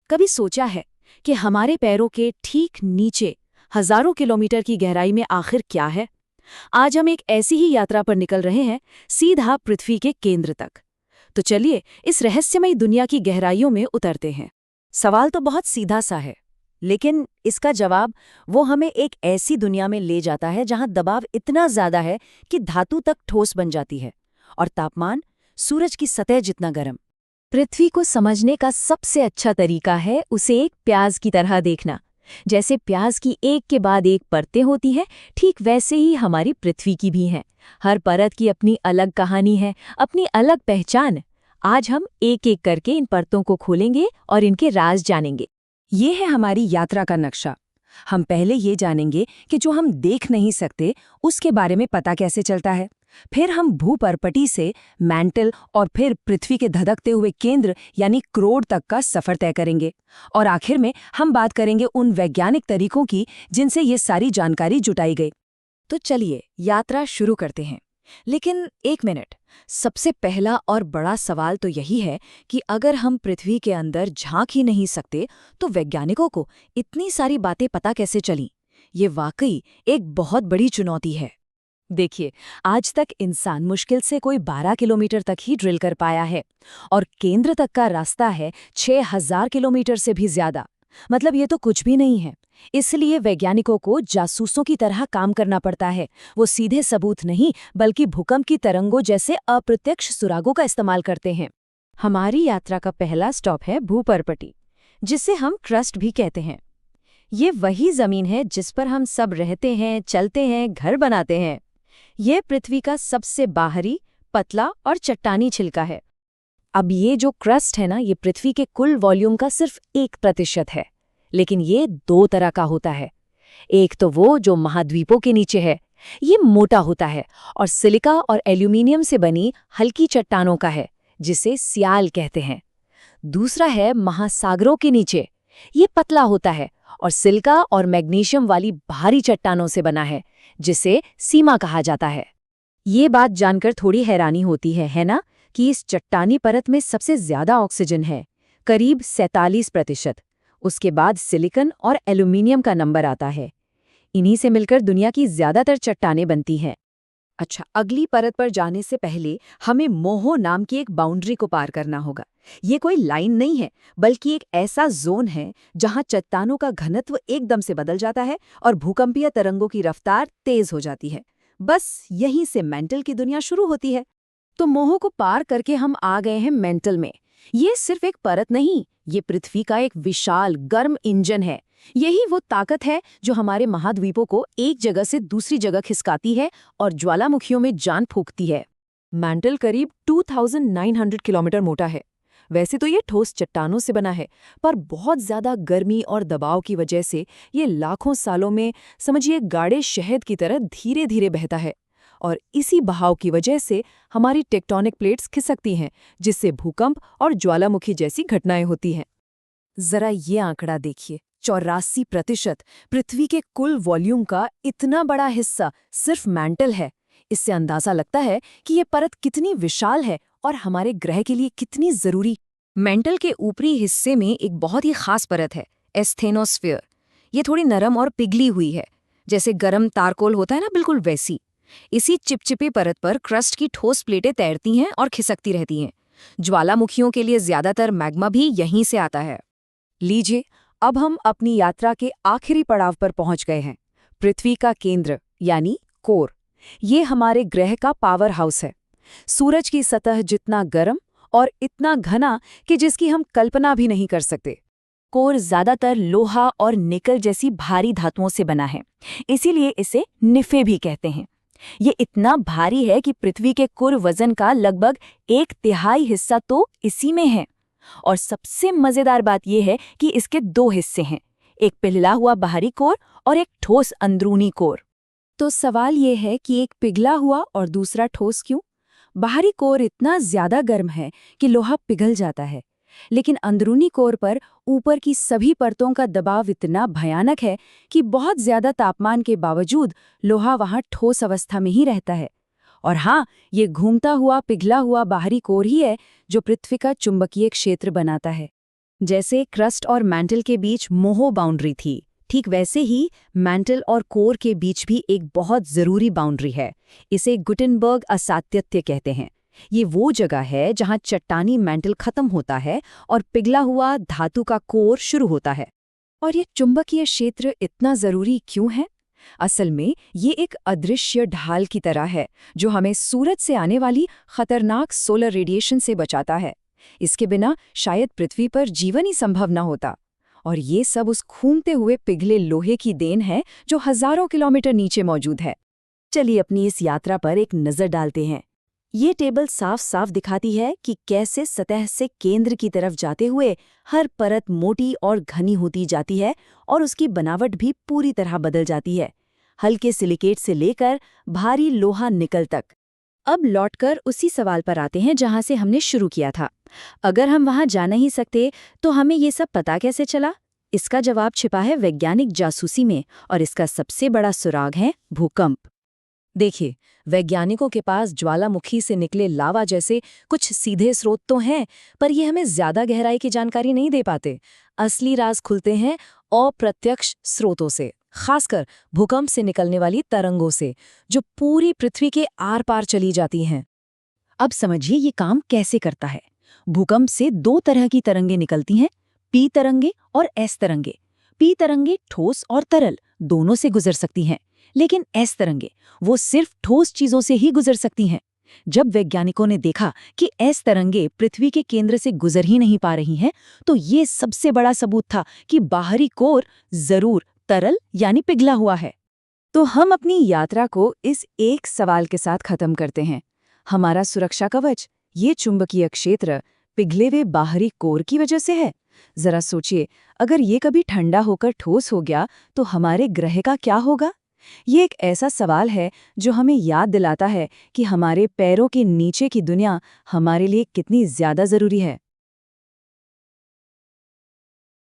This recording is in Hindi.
कभी सोचा है कि हमारे पैरों के ठीक नीचे हजारों किलोमीटर की गहराई में आखिर क्या है? आज हम एक ऐसी ही यात्रा पर निकल रहे हैं, सीधा पृथ्वी के केंद्र तक। तो चलिए इस रहस्यमयी दुनिया की गहराइयों में उतरते हैं। सवाल तो बहुत सीधा सा है, लेकिन इसका जवाब वो हमें एक ऐसी दुनिया में ले जाता है जहां दबाव इतना ज्यादा है कि धातु तक ठोस बन जाती है और तापमान सूरज की सतह जितना गर्म। पृथ्वी को समझने का सबसे अच्छा तरीका है उसे एक प्याज की तरह देखना। जैसे प्याज की एक के बाद एक परतें होती हैं, ठीक वैसे ही हमारी पृथ्वी की भी हैं। हर परत की अपनी अलग कहानी है, अपनी अलग पहचान। आज हम एक एक करके इन परतों को खोलेंगे और इनके राज जानेंगे। ये है हमारी यात्रा का नक्शा। हम पहले ये जानेंगे कि जो हम देख नहीं सकते उसके बारे में पता कैसे चलता है। फिर हम भूपर्पटी से मैंटल और फिर पृथ्वी के धधकते हुए केंद्र यानी क्रोड तक का सफर तय करेंगे। और आखिर में हम बात करेंगे उन वैज्ञानिक तरीकों की जिनसे ये सारी जानकारी जुटाई गई। तो चलिए यात्रा शुरू करते हैं। लेकिन एक मिनट, सबसे पहला और बड़ा सवाल तो यही है कि अगर हम पृथ्वी के अंदर झांक ही नहीं सकते तो वैज्ञानिकों को इतनी सारी बातें पता कैसे चली? ये वाकई एक बहुत बड़ी चुनौती है। देखिए, आज तक इंसान मुश्किल से कोई 12 किलोमीटर तक ही ड्रिल कर पाया है और केंद्र तक का रास्ता है 6000 किलोमीटर से भी ज्यादा। मतलब ये तो कुछ भी नहीं है। इसलिए वैज्ञानिकों को जासूसों की तरह काम करना पड़ता है। वो सीधे सबूत नहीं बल्कि भूकंप की तरंगों जैसे अप्रत्यक्ष सुरागों का इस्तेमाल करते हैं। हमारी यात्रा का पहला स्टॉप है भूपर्पटी, जिसे हम क्रस्ट भी कहते हैं। ये वही जमीन है जिस पर हम सब रहते हैं, चलते हैं, घर बनाते हैं। ये पृथ्वी का सबसे बाहरी, पतला और चट्टानी छिलका है। अब ये जो क्रस्ट है ना, ये पृथ्वी के कुल वॉल्यूम का सिर्फ 1% है। लेकिन ये दो तरह का होता है। एक तो वो जो महाद्वीपों के नीचे है, ये मोटा होता है और सिलिका और एल्यूमिनियम से बनी हल्की चट्टानों का है, जिसे सियाल कहते हैं। दूसरा है महासागरों के नीचे, ये पतला होता है और सिलिका और मैग्नीशियम वाली भारी चट्टानों से बना है, जिसे सीमा कहा जाता है। ये बात जानकर थोड़ी हैरानी होती है ना, कि इस चट्टानी परत में सबसे ज्यादा ऑक्सीजन है, करीब 47%। उसके बाद सिलिकॉन और एल्यूमिनियम का नंबर आता है। इन्हीं से मिलकर दुनिया की ज्यादातर चट्टानें बनती हैं। अच्छा, अगली परत पर जाने से पहले हमें मोहो नाम की एक बाउंड्री को पार करना होगा। ये कोई लाइन नहीं है, बल्कि एक ऐसा जोन है जहां चट्टानों का घनत्व एकदम से बदल जाता है और भूकंपीय तरंगों की रफ्तार तेज हो जाती है। बस यहीं से मेंटल की दुनिया शुरू होती है। तो मोहो को पार करके हम आ गए हैं मेंटल में। ये सिर्फ एक परत नहीं, ये पृथ्वी का एक विशाल गर्म इंजन है। यही वो ताकत है जो हमारे महाद्वीपों को एक जगह से दूसरी जगह खिसकाती है और ज्वालामुखियों में जान फूंकती है। मेंटल करीब 2900 किलोमीटर मोटा है। वैसे तो ये ठोस चट्टानों से बना है, पर बहुत ज्यादा गर्मी और दबाव की वजह से ये लाखों सालों में समझिए गाढ़े शहद की तरह धीरे धीरे बहता है। और इसी बहाव की वजह से हमारी टेक्टोनिक प्लेट्स खिसकती हैं, जिससे भूकंप और ज्वालामुखी जैसी घटनाएं होती हैं। जरा ये आंकड़ा देखिए, 84% पृथ्वी के कुल वॉल्यूम का इतना बड़ा हिस्सा सिर्फ मेंटल है। इससे अंदाजा लगता है कि ये परत कितनी विशाल है और हमारे ग्रह के लिए कितनी जरूरी। मेंटल के ऊपरी हिस्से में एक बहुत ही खास परत है, एस्थेनोस्फीयर। ये थोड़ी नरम और पिघली हुई है, जैसे गरम तारकोल होता है ना, बिल्कुल वैसी। इसी चिपचिपी परत पर क्रस्ट की ठोस प्लेटें तैरती हैं और खिसकती रहती हैं। ज्वालामुखियों के लिए ज्यादातर मैग्मा भी यहीं से आता है। लीजिए, अब हम अपनी यात्रा के आखिरी पड़ाव पर पहुंच गए हैं, पृथ्वी का केंद्र यानी कोर। ये हमारे ग्रह का पावर हाउस है। सूरज की सतह जितना गर्म और इतना घना कि जिसकी हम कल्पना भी नहीं कर सकते। कोर ज्यादातर लोहा और निकल जैसी भारी धातुओं से बना है, इसीलिए इसे निफे भी कहते हैं। ये इतना भारी है कि पृथ्वी के कुल वजन का लगभग 1/3 हिस्सा तो इसी में है। और सबसे मजेदार बात यह है कि इसके 2 हिस्से हैं, एक पिघला हुआ बाहरी कोर और एक ठोस अंदरूनी कोर। तो सवाल ये है कि एक पिघला हुआ और दूसरा ठोस क्यों? बाहरी कोर इतना ज्यादा गर्म है कि लोहा पिघल जाता है, लेकिन अंदरूनी कोर पर ऊपर की सभी परतों का दबाव इतना भयानक है कि बहुत ज्यादा तापमान के बावजूद लोहा वहां ठोस अवस्था में ही रहता है। और हाँ, ये घूमता हुआ पिघला हुआ बाहरी कोर ही है जो पृथ्वी का चुंबकीय क्षेत्र बनाता है। जैसे क्रस्ट और मैंटल के बीच मोहो बाउंड्री थी, ठीक वैसे ही मैंटल और कोर के बीच भी एक बहुत जरूरी बाउंड्री है। इसे गुटेनबर्ग असातत्य कहते हैं। ये वो जगह है जहां चट्टानी मैंटल खत्म होता है और पिघला हुआ धातु का कोर शुरू होता है। और ये चुंबकीय क्षेत्र इतना जरूरी क्यों है? असल में ये एक अदृश्य ढाल की तरह है जो हमें सूरज से आने वाली खतरनाक सोलर रेडिएशन से बचाता है। इसके बिना शायद पृथ्वी पर जीवन ही संभव न होता। और ये सब उस घूमते हुए पिघले लोहे की देन है जो हजारों किलोमीटर नीचे मौजूद है। चलिए अपनी इस यात्रा पर एक नजर डालते हैं। ये टेबल साफ साफ दिखाती है कि कैसे सतह से केंद्र की तरफ जाते हुए हर परत मोटी और घनी होती जाती है और उसकी बनावट भी पूरी तरह बदल जाती है, हल्के सिलिकेट से लेकर भारी लोहा निकल तक। अब लौटकर उसी सवाल पर आते हैं जहां से हमने शुरू किया था। अगर हम वहां जा नहीं सकते तो हमें ये सब पता कैसे चला? इसका जवाब छिपा है वैज्ञानिक जासूसी में, और इसका सबसे बड़ा सुराग है भूकंप। देखिए, वैज्ञानिकों के पास ज्वालामुखी से निकले लावा जैसे कुछ सीधे स्रोत तो हैं, पर ये हमें ज्यादा गहराई की जानकारी नहीं दे पाते। असली राज खुलते हैं अप्रत्यक्ष स्रोतों से, खासकर भूकंप से निकलने वाली तरंगों से, जो पूरी पृथ्वी के आर पार चली जाती हैं। अब समझिए ये काम कैसे करता है। भूकंप से दो तरह की तरंगें निकलती हैं, पी तरंगे और एस तरंगे। पी तरंगे ठोस और तरल दोनों से गुजर सकती हैं, लेकिन एस तरंगे वो सिर्फ ठोस चीजों से ही गुजर सकती हैं। जब वैज्ञानिकों ने देखा कि एस तरंगे पृथ्वी के केंद्र से गुजर ही नहीं पा रही हैं, तो ये सबसे बड़ा सबूत था कि बाहरी कोर जरूर तरल यानी पिघला हुआ है। तो हम अपनी यात्रा को इस एक सवाल के साथ खत्म करते हैं। हमारा सुरक्षा कवच, ये चुंबकीय क्षेत्र, पिघले हुए बाहरी कोर की वजह से है। जरा सोचिए, अगर ये कभी ठंडा होकर ठोस हो गया तो हमारे ग्रह का क्या होगा? ये एक ऐसा सवाल है जो हमें याद दिलाता है कि हमारे पैरों के नीचे की दुनिया हमारे लिए कितनी ज्यादा जरूरी है।